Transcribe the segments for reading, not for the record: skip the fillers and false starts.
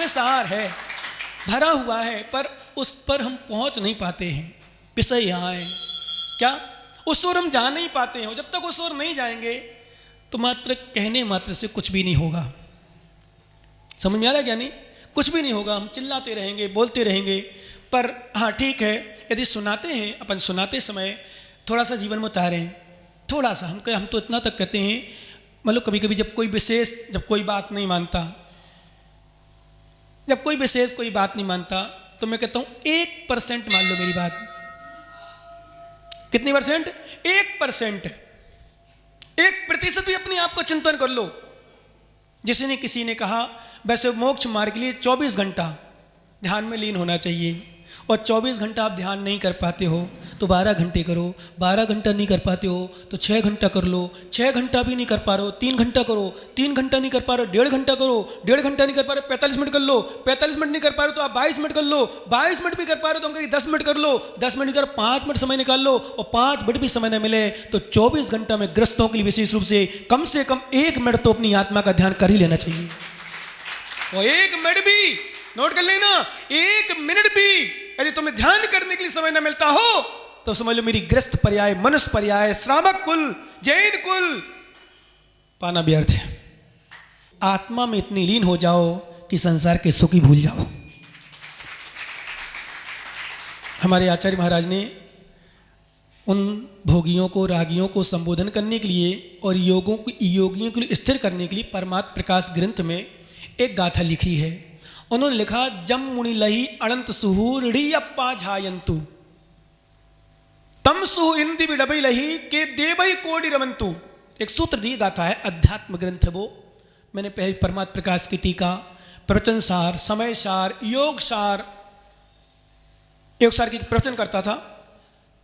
में सार है, भरा हुआ है, पर उस पर हम पहुंच नहीं पाते हैं। विषय यहाँ है क्या, उस ओर हम जा नहीं पाते हैं। और जब तक उस ओर नहीं जाएंगे तो मात्र कहने मात्र से कुछ भी नहीं होगा। समझ में आ रहा है क्या? नहीं, कुछ भी नहीं होगा। हम चिल्लाते रहेंगे, बोलते रहेंगे, पर हाँ ठीक है, यदि सुनाते हैं, अपन सुनाते समय थोड़ा सा जीवन में उतारें, थोड़ा सा। हम तो इतना तक कहते हैं, मतलब कभी कभी जब कोई विशेष, जब कोई बात नहीं मानता, जब कोई विशेष कोई बात नहीं मानता, तो मैं कहता हूं 1% मान लो मेरी बात। कितनी परसेंट? 1%, 1% भी अपने आप को चिंतन कर लो। किसी ने कहा वैसे मोक्ष मार्ग के लिए 24 घंटा ध्यान में लीन होना चाहिए, और 24 घंटा आप ध्यान नहीं कर पाते हो तो 12 घंटे करो, 12 घंटा नहीं कर पाते हो तो 6 घंटा कर लो, 6 घंटा भी नहीं कर पा रहे हो 3 घंटा करो, 3 घंटा नहीं कर पा रहे हो 1.5 घंटा करो, 1.5 घंटा नहीं कर पा रहे हो 45 मिनट कर लो, 45 मिनट नहीं कर पा रहे हो तो आप 22 मिनट कर लो, 22 मिनट भी कर पा रहे हो तो हम कहेंगे 10 मिनट कर लो, 10 मिनट कर 5 मिनट समय निकाल लो, और 5 मिनट भी समय न मिले तो 24 घंटा में ग्रस्तों के लिए विशेष रूप से कम 1 मिनट तो अपनी आत्मा का ध्यान कर ही लेना चाहिए। वो 1 मिनट भी नोट कर लेना, 1 मिनट भी यदि तुम्हें ध्यान करने के लिए समय न मिलता हो तो समझ लो मेरी ग्रस्त पर्याय, मनुष्य पर्याय, श्रावक कुल, जैन कुल पाना व्यर्थ है। आत्मा में इतनी लीन हो जाओ कि संसार के सुख ही भूल जाओ। हमारे आचार्य महाराज ने उन भोगियों को, रागियों को संबोधन करने के लिए और योगियों को स्थिर करने के लिए परमात्म प्रकाश ग्रंथ में एक गाथा लिखी है। उन्होंने लिखा, जम मुनि लही अनंत सुहूर ऋयप्पा झायंतु तम सुह इंदि विडबई लही के देवई कोटि रमंतु। एक सूत्र दी गाथा है, अध्यात्म ग्रंथ है वो। मैंने पहले परमात्म प्रकाश की टीका, प्रवचन सार, समय सार, योग सार की प्रवचन करता था।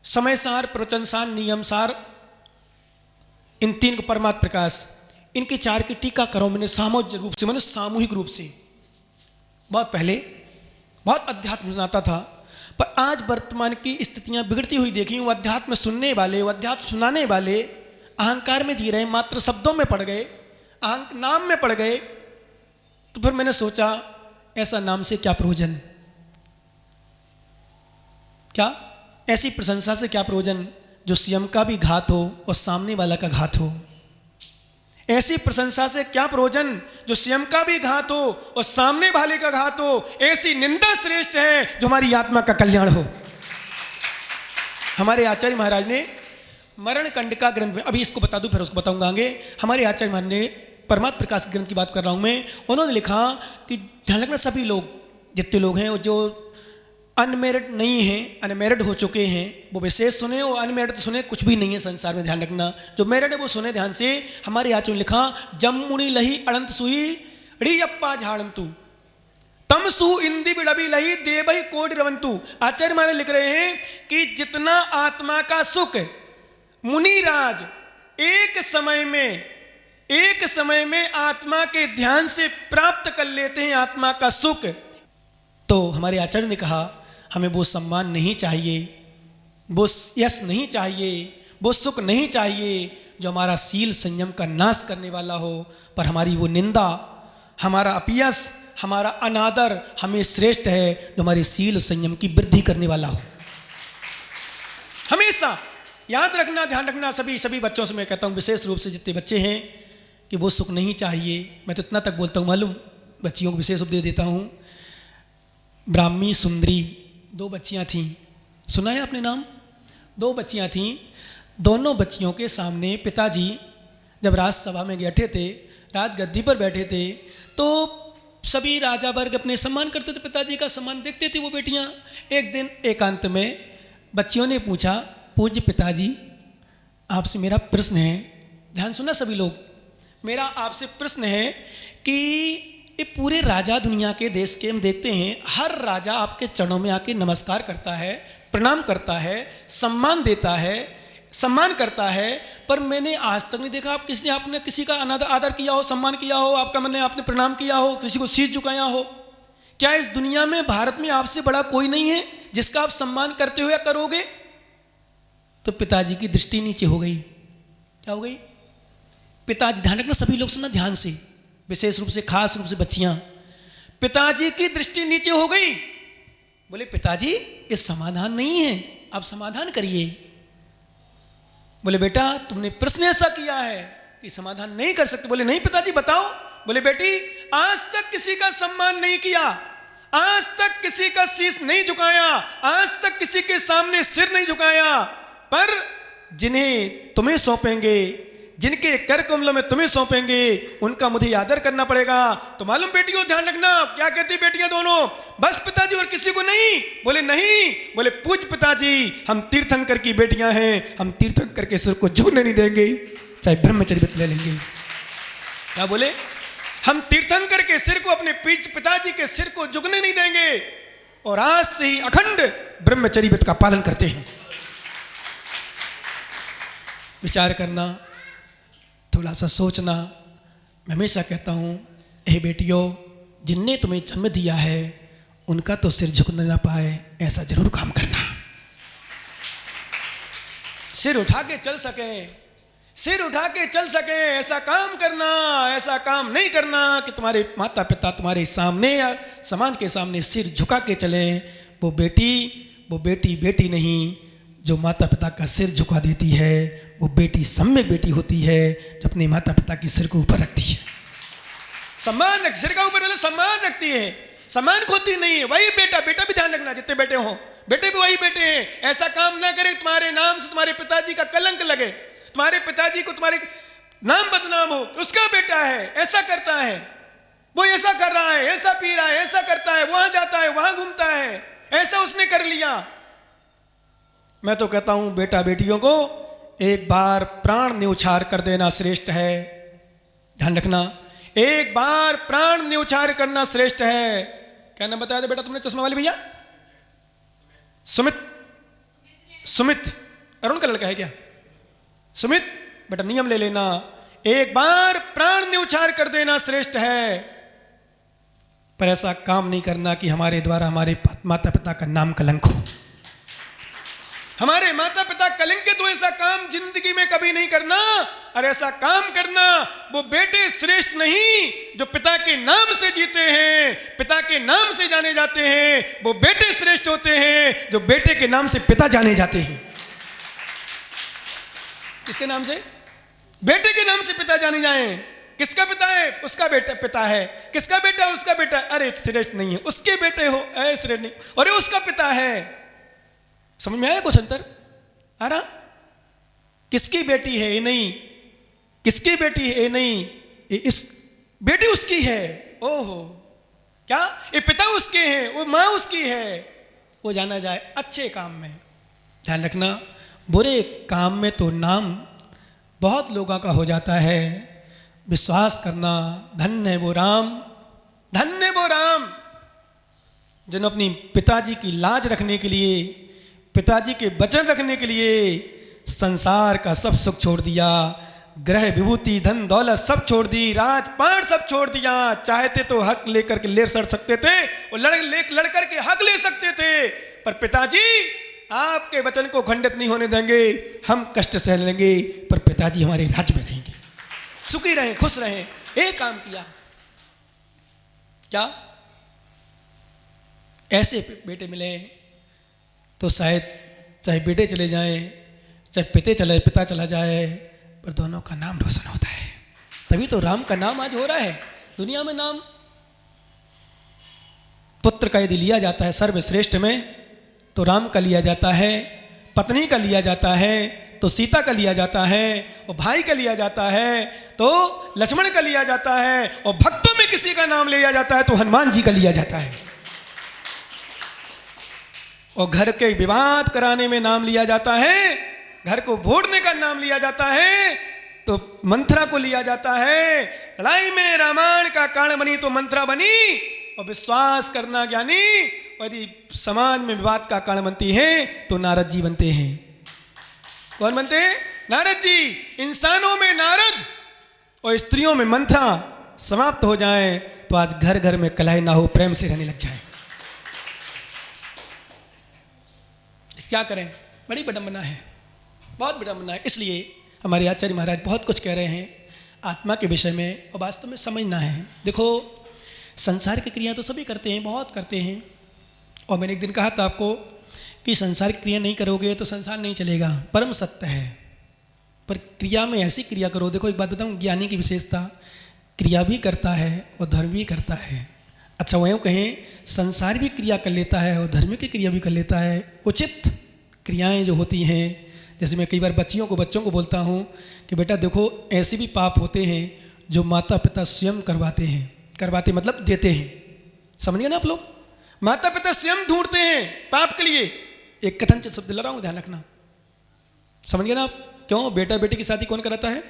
समय सार, प्रवचन सार, नियम सार, इन 3 को परमात्म प्रकाश, इनकी 4 की टीका करो मैंने सामूहिक रूप से। बहुत पहले बहुत अध्यात्म सुनाता था, पर आज वर्तमान की स्थितियां बिगड़ती हुई देखी हूं। अध्यात्म सुनने वाले, अध्यात्म सुनाने वाले अहंकार में जी रहे, मात्र शब्दों में पड़ गए, नाम में पड़ गए। तो फिर मैंने सोचा ऐसा नाम से क्या प्रयोजन, क्या ऐसी प्रशंसा से क्या प्रयोजन जो स्वयं का भी घात हो और सामने वाला का घात हो। ऐसी प्रशंसा से क्या प्रयोजन जो स्वयं का भी घात हो और सामने वाले का घात हो। ऐसी निंदा श्रेष्ठ है जो हमारी आत्मा का कल्याण हो। हमारे आचार्य महाराज ने मरण कंड का ग्रंथ में, अभी इसको बता दूं फिर उसको बताऊंगा आगे। हमारे आचार्य महाराज ने परमात्म प्रकाश ग्रंथ की बात कर रहा हूं मैं, उन्होंने लिखा कि ध्यान रखना सभी लोग, जितने लोग हैं जो अनमेरिड नहीं हैं, अनमेरिड हो चुके हैं, वो विशेष सुने, और अनमेरिड तो सुने, कुछ भी नहीं है संसार में, ध्यान रखना। जो मेरिड है वो सुने ध्यान से। हमारे आचार्य ने लिखा, जम मुनि लही अनंत सुही ऋयप्पा झाड़ंतु तम सु इंदि बिडबी लही देवई कोटि रवंतु। आचार्य महाराज लिख रहे हैं कि जितना आत्मा का सुख मुनिराज एक समय में आत्मा के ध्यान से प्राप्त कर लेते हैं, आत्मा का सुख, तो हमारे आचार्य ने कहा हमें वो सम्मान नहीं चाहिए, वो यश नहीं चाहिए, वो सुख नहीं चाहिए जो हमारा शील संयम का नाश करने वाला हो, पर हमारी वो निंदा, हमारा अपयश, हमारा अनादर हमें श्रेष्ठ है जो हमारे शील संयम की वृद्धि करने वाला हो। हमेशा याद रखना, ध्यान रखना। सभी बच्चों से मैं कहता हूँ, विशेष रूप से जितने बच्चे हैं, कि वो सुख नहीं चाहिए। मैं तो इतना तक बोलता हूँ, मालूम, बच्चियों को विशेष उपदेश देता हूँ। ब्राह्मी सुंदरी 2 बच्चियां थीं, सुना है आपने नाम? 2 बच्चियां थीं। दोनों बच्चियों के सामने पिताजी जब राजसभा में बैठे थे, राजगद्दी पर बैठे थे, तो सभी राजा वर्ग अपने सम्मान करते थे, पिताजी का सम्मान देखते थे वो बेटियां। एक दिन एकांत में बच्चियों ने पूछा, पूज्य पिताजी आपसे मेरा प्रश्न है, ध्यान सुना सभी लोग, मेरा आपसे प्रश्न है कि ये पूरे राजा दुनिया के देश के हम देखते हैं, हर राजा आपके चरणों में आके नमस्कार करता है, प्रणाम करता है, सम्मान देता है, सम्मान करता है, पर मैंने आज तक नहीं देखा आपने किसी का आदर किया हो, सम्मान किया हो, आपने प्रणाम किया हो, किसी को शीश झुकाया हो। क्या इस दुनिया में, भारत में आपसे बड़ा कोई नहीं है जिसका आप सम्मान करते हो या करोगे? तो पिताजी की दृष्टि नीचे हो गई। क्या हो गई? पिताजी, ध्यान रखना सभी लोग सुनना ध्यान से, विशेष रूप से, खास रूप से बच्चियां। पिताजी की दृष्टि नीचे हो गई। बोले पिताजी ये समाधान नहीं है, आप समाधान करिए। बोले बेटा तुमने प्रश्न ऐसा किया है कि समाधान नहीं कर सकते। बोले नहीं पिताजी बताओ। बोले बेटी आज तक किसी का सम्मान नहीं किया, आज तक किसी का शीश नहीं झुकाया, आज तक किसी के सामने सिर नहीं झुकाया, पर जिन्हें तुम्हें सौंपेंगे, जिनके कर कमलों में तुम्हें सौंपेंगे, उनका मुझे आदर करना पड़ेगा। तो मालूम बेटियों ध्यान रखना, क्या कहती बेटियां दोनों, बस पिताजी और किसी को नहीं। बोले नहीं। बोले पूज पिताजी, हम तीर्थंकर की बेटियां हैं, हम तीर्थंकर के सिर को झुकने नहीं देंगे, चाहे ब्रह्मचर्य व्रत ले लेंगे। क्या बोले, हम तीर्थंकर के सिर को, अपने पिताजी के सिर को झुकने नहीं देंगे, और आज से ही अखंड ब्रह्मचर्य व्रत का पालन करते हैं। विचार करना, थोड़ा सा सोचना। मैं हमेशा कहता हूँ, हे बेटियों, जिनने तुम्हें जन्म दिया है उनका तो सिर झुकने ना पाए, ऐसा जरूर काम करना। सिर उठा के चल सके, सिर उठा के चल सके, ऐसा काम करना। ऐसा काम नहीं करना कि तुम्हारे माता पिता तुम्हारे सामने या समाज के सामने सिर झुका के चले। वो बेटी बेटी नहीं, जो माता पिता का सिर झुका देती है वो बेटी सम्यक बेटी होती है, जो अपने माता पिता के सिर को ऊपर रखती है। सम्मान रख, सिर का ऊपर वाले सम्मान रखती है, सम्मान खोती नहीं है। वही बेटा भी ध्यान रखना, जितने बेटे हो बेटे भी वही बेटे हैं। ऐसा काम ना करे तुम्हारे नाम से तुम्हारे पिताजी का कलंक लगे, तुम्हारे पिताजी को तुम्हारे नाम बदनाम हो, उसका बेटा है ऐसा करता है, वो ऐसा कर रहा है, ऐसा पी रहा है, ऐसा करता है, वहां जाता है, वहां घूमता है, ऐसा उसने कर लिया। मैं तो कहता हूं बेटा बेटियों को एक बार प्राण न्यौछावर कर देना श्रेष्ठ है। ध्यान रखना, एक बार प्राण न्यौछावर करना श्रेष्ठ है। क्या नाम बताया था बेटा तुमने, चश्मा वाले भैया? सुमित अरुण का लड़का है क्या? सुमित बेटा नियम ले लेना, एक बार प्राण न्यौछावर कर देना श्रेष्ठ है, पर ऐसा काम नहीं करना कि हमारे द्वारा हमारे माता पिता का नाम कलंक हो। हमारे माता पिता कलंक के तो ऐसा काम जिंदगी में कभी नहीं करना। और ऐसा काम करना, वो बेटे श्रेष्ठ नहीं जो पिता के नाम से जीते हैं, पिता के नाम से जाने जाते हैं, वो बेटे श्रेष्ठ होते हैं जो बेटे के नाम से पिता जाने जाते हैं। किसके नाम से? बेटे के नाम से पिता जाने जाए। किसका पिता है? उसका बेटा पिता है। किसका बेटा? उसका बेटा। अरे श्रेष्ठ नहीं है, उसके बेटे हो, अरे श्रेष्ठ नहीं, अरे उसका पिता है। समझ में आया कुछ अंतर आ रहा? किसकी बेटी है? ये नहीं। किसकी बेटी है? ये नहीं। ये इस बेटी उसकी है। ओहो, क्या ये पिता उसके हैं, वो माँ उसकी है। वो जाना जाए अच्छे काम में। ध्यान रखना, बुरे काम में तो नाम बहुत लोगों का हो जाता है। विश्वास करना, धन्य है वो राम, धन्य है वो राम जिन्होंने अपनी पिताजी की लाज रखने के लिए, पिताजी के वचन रखने के लिए संसार का सब सुख छोड़ दिया, ग्रह विभूति धन दौलत सब छोड़ दी, राजपाट सब छोड़ दिया। चाहते तो हक लेकर के ले सड़ सकते थे और लड़ करके हक ले सकते थे, पर पिताजी आपके वचन को खंडित नहीं होने देंगे। हम कष्ट सह लेंगे पर पिताजी हमारे राज्य में रहेंगे, सुखी रहें, खुश रहें। एक काम किया क्या? ऐसे बेटे मिले तो शायद चाहे बेटे चले जाएं, चाहे पिता चला जाए, पर दोनों का नाम रोशन होता है। तभी तो राम का नाम आज हो रहा है दुनिया में। नाम पुत्र का यदि लिया जाता है सर्वश्रेष्ठ में तो राम का लिया जाता है, पत्नी का लिया जाता है तो सीता का लिया जाता है, और भाई का लिया जाता है तो लक्ष्मण का लिया जाता है, और भक्तों में किसी का नाम लिया जाता है तो हनुमान जी का लिया जाता है, और घर के विवाद कराने में नाम लिया जाता है, घर को भोड़ने का नाम लिया जाता है तो मंथरा को लिया जाता है। लड़ाई में रामायण का कारण बनी तो मंथरा बनी। और विश्वास करना ज्ञानी, यदि समाज में विवाद का कारण बनती है तो नारद जी बनते हैं। कौन बनते हैं? नारद जी। इंसानों में नारद और स्त्रियों में मंथरा समाप्त हो जाए तो आज घर घर में कलह ना हो, प्रेम से रहने लग जाए। क्या करें? बड़ी विडंबना है, बहुत विडंबना है। इसलिए हमारे आचार्य महाराज बहुत कुछ कह रहे हैं आत्मा के विषय में, और वास्तव में समझना है। देखो, संसार की क्रिया तो सभी करते हैं, बहुत करते हैं। और मैंने एक दिन कहा था आपको कि संसार की क्रिया नहीं करोगे तो संसार नहीं चलेगा, परम सत्य है। पर क्रिया में ऐसी क्रिया करो। देखो एक बात बताऊं, ज्ञानी की विशेषता क्रिया भी करता है और धर्म भी करता है। अच्छा वह कहें संसार भी क्रिया कर लेता है और धर्म की क्रिया भी कर लेता है। उचित क्रियाएं जो होती हैं, जैसे मैं कई बार बच्चों को बोलता हूँ कि बेटा देखो ऐसे भी पाप होते हैं जो माता पिता स्वयं करवाते हैं। करवाते मतलब देते हैं, समझिए ना आप लोग। माता पिता स्वयं ढूंढते हैं पाप के लिए। एक कथनचित शब्द दिला रहा हूँ, ध्यान रखना, समझिए ना आप। क्यों? बेटा बेटी की शादी कौन कराता है?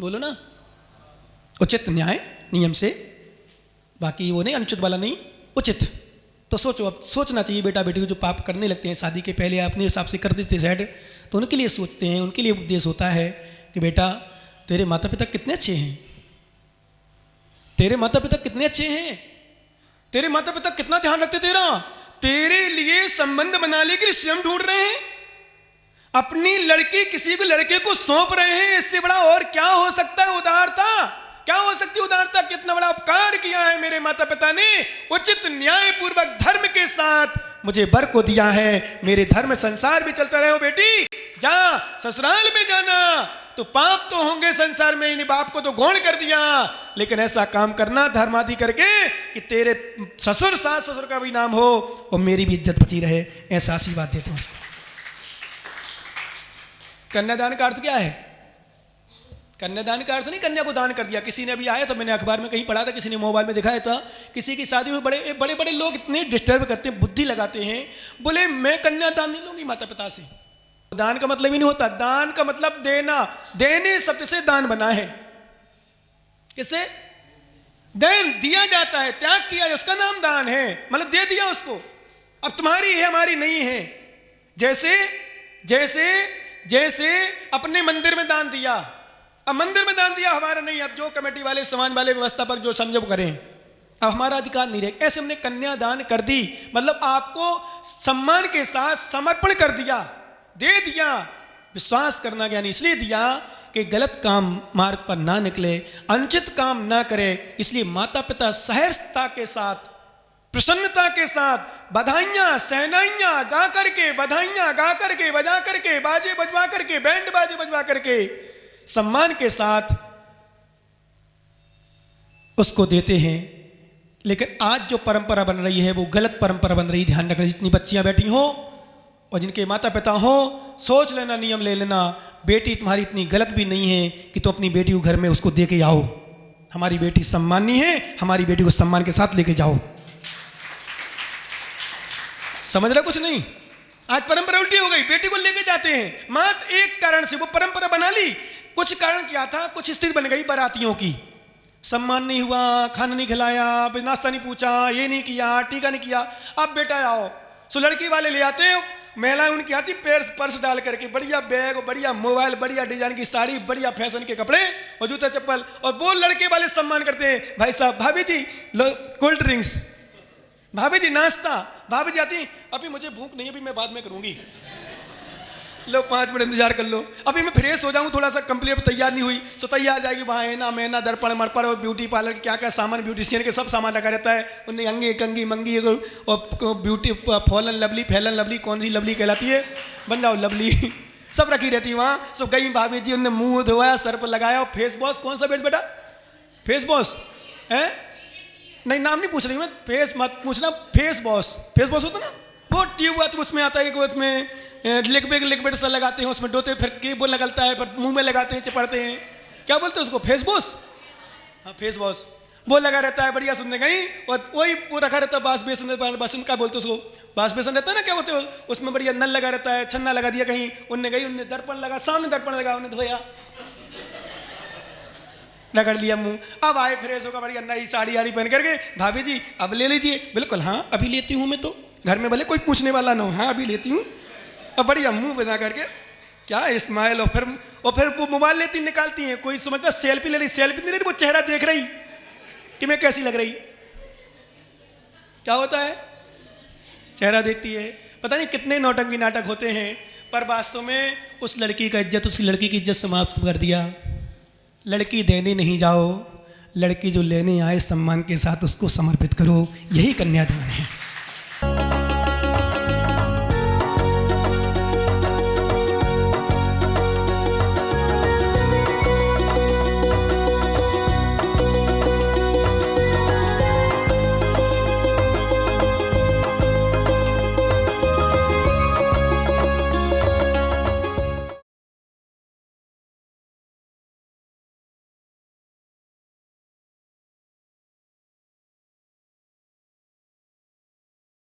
बोलो ना। उचित न्याय नियम से, बाकी वो नहीं अनुचित वाला नहीं, उचित। तो सोचो, अब सोचना चाहिए बेटा बेटी को जो पाप करने लगते हैं शादी के पहले अपने हिसाब से कर देते सेड, तो उनके लिए सोचते हैं, उनके लिए उपदेश होता है कि बेटा तेरे माता पिता कितने अच्छे हैं, तेरे माता पिता कितने अच्छे हैं, तेरे माता पिता कितना ध्यान रखते तेरा, तेरे लिए संबंध बनाने के लिए स्वयं ढूंढ रहे हैं, अपनी लड़की किसी को लड़के को सौंप रहे हैं। इससे बड़ा और क्या हो सकता है उदारता? क्या हो सकती है उदारता? कितना बड़ा उपकार किया है मेरे माता पिता ने, उचित न्याय पूर्वक धर्म के साथ मुझे वर को दिया है। मेरे धर्म संसार भी चलता रहे। बेटी जा ससुराल में जाना तो पाप तो होंगे संसार में, इन बाप को तो गौण कर दिया, लेकिन ऐसा काम करना धर्म आदि करके कि तेरे ससुर सास ससुर का भी नाम हो और मेरी भी इज्जत बची रहे। ऐसा आशीर्वाद देता हूं। कन्यादान का अर्थ क्या है? कन्यादान का अर्थ नहीं कन्या को दान कर दिया। किसी ने अभी आया तो मैंने अखबार में कहीं पढ़ा था, किसी ने मोबाइल में दिखाया था, किसी की शादी में बड़े बड़े बड़े लोग इतने डिस्टर्ब करते हैं, बुद्धि लगाते हैं, बोले मैं कन्यादान नहीं लूंगी माता पिता से। दान का मतलब ही नहीं होता, दान का मतलब देना, देने शब्द से दान बना है। किससे? दान दिया जाता है, त्याग किया है, उसका नाम दान है, मतलब दे दिया उसको। अब तुम्हारी है हमारी नहीं है। जैसे जैसे जैसे अपने मंदिर में दान दिया, अब मंदिर में दान दिया हमारा नहीं, अब जो कमेटी वाले समाज वाले व्यवस्थापक जो समझो करें, अब हमारा अधिकार नहीं रहे। ऐसे हमने कन्यादान कर दी, मतलब आपको सम्मान के साथ समर्पण कर दिया, दे दिया। विश्वास करना ज्ञान इसलिए दिया कि गलत काम मार्ग पर ना निकले, अनुचित काम ना करे। इसलिए माता पिता सहर्षता के साथ, प्रसन्नता के साथ बधाइयां सहनाइयां गा करके, बधाइयां गा करके, बजा करके, बाजे बजवा करके, बैंड बाजे बजवा करके सम्मान के साथ उसको देते हैं। लेकिन आज जो परंपरा बन रही है वो गलत परंपरा बन रही है। ध्यान रखना, जितनी बच्चियां बैठी हो और जिनके माता पिता हो, सोच लेना, नियम ले लेना, बेटी तुम्हारी इतनी गलत भी नहीं है कि तुम अपनी बेटी को घर में उसको दे के आओ। हमारी बेटी सम्मानी है, हमारी बेटी को सम्मान के साथ लेके जाओ। समझ रहे? कुछ नहीं, आज परंपरा उल्टी हो गई, बेटी को लेके जाते हैं मात्र एक कारण से, वो परंपरा बना ली। कुछ कारण क्या था, कुछ स्थिति बन गई बारातियों की, सम्मान नहीं हुआ, खाना नहीं खिलाया, नाश्ता नहीं पूछा, ये नहीं किया, टीका नहीं किया, अब बेटा आओ। सो लड़की वाले ले आते हैं, महिलाएं उनकी आती पर्स डाल करके, बढ़िया बैग, बढ़िया मोबाइल, बढ़िया डिजाइन की साड़ी, बढ़िया फैशन के कपड़े और जूता चप्पल, और वो लड़के वाले सम्मान करते हैं। भाई साहब, भाभी जी लो कोल्ड ड्रिंक्स, भाभी जी नाश्ता, भाभी जी आती अभी मुझे भूख नहीं, अभी मैं बाद में करूंगी, लो 5 मिनट इंतजार कर लो, अभी मैं फ्रेश हो जाऊं, थोड़ा सा कंप्लीट तैयार नहीं हुई, सो तैयार जाएगी। वहाँ है ना मैना दर्पण मड़पड़ और ब्यूटी पार्लर क्या क्या सामान, ब्यूटिशियन के सब सामान रखा रहता है। उन्हें अंगी कंगी मंगी और beauty fallen lovely, Fallon lovely, कौन सी लवली कहलाती है, बन जाओ लवली, सब रखी रहती है वहाँ। सो गई भाभी जी, उन्होंने मुँह धोया, सर पर लगाया, और फेस वॉश, कौन सा बेटा फेस वॉश है? नहीं नाम नहीं पूछ रही मैं, फेस मत पूछना, फेस वॉश होता ना, वो ट्यूब आती उसमें आता है, उसमें लिक्विड सा लगाते हैं, उसमें डोते, फिर केबल निकलता है, फिर मुंह में लगाते हैं, चिपड़ते हैं, क्या बोलते हैं उसको, फेस वॉश। हाँ फेस वॉश, वो लगा रहता है, बढ़िया सुनने कहीं, और वही वो रखा रहता है बास बेसन, क्या बोलते हैं उसको, बास बेसन रहता है ना, क्या बोलते हो, उसमें बढ़िया नल लगा रहता है, छन्ना लगा दिया कहीं, उनने गई, उनने दर्पण लगा, सामने दर्पण लगा, उन्हें धोया, रगड़ लिया मुंह। अब आए फ्रेश होकर बढ़िया नई साड़ी आड़ी पहन करके, भाभी जी अब ले लीजिए, बिल्कुल हाँ अभी लेती हूँ मैं, तो घर में भले कोई पूछने वाला ना हो, हाँ अभी लेती हूँ, और बढ़िया मुंह बना करके क्या स्माइल, और फिर वो मोबाइल लेती निकालती हैं, कोई समझता सेल्फी ले रही, सेल्फी नहीं ले रही, वो चेहरा देख रही कि मैं कैसी लग रही। क्या होता है, चेहरा देखती है। पता नहीं कितने नौटंकी नाटक होते हैं, पर वास्तव में उस लड़की का इज्जत, उस लड़की की इज्जत समाप्त कर दिया। लड़की देने नहीं जाओ, लड़की जो लेने आए सम्मान के साथ उसको समर्पित करो, यही कन्यादान है।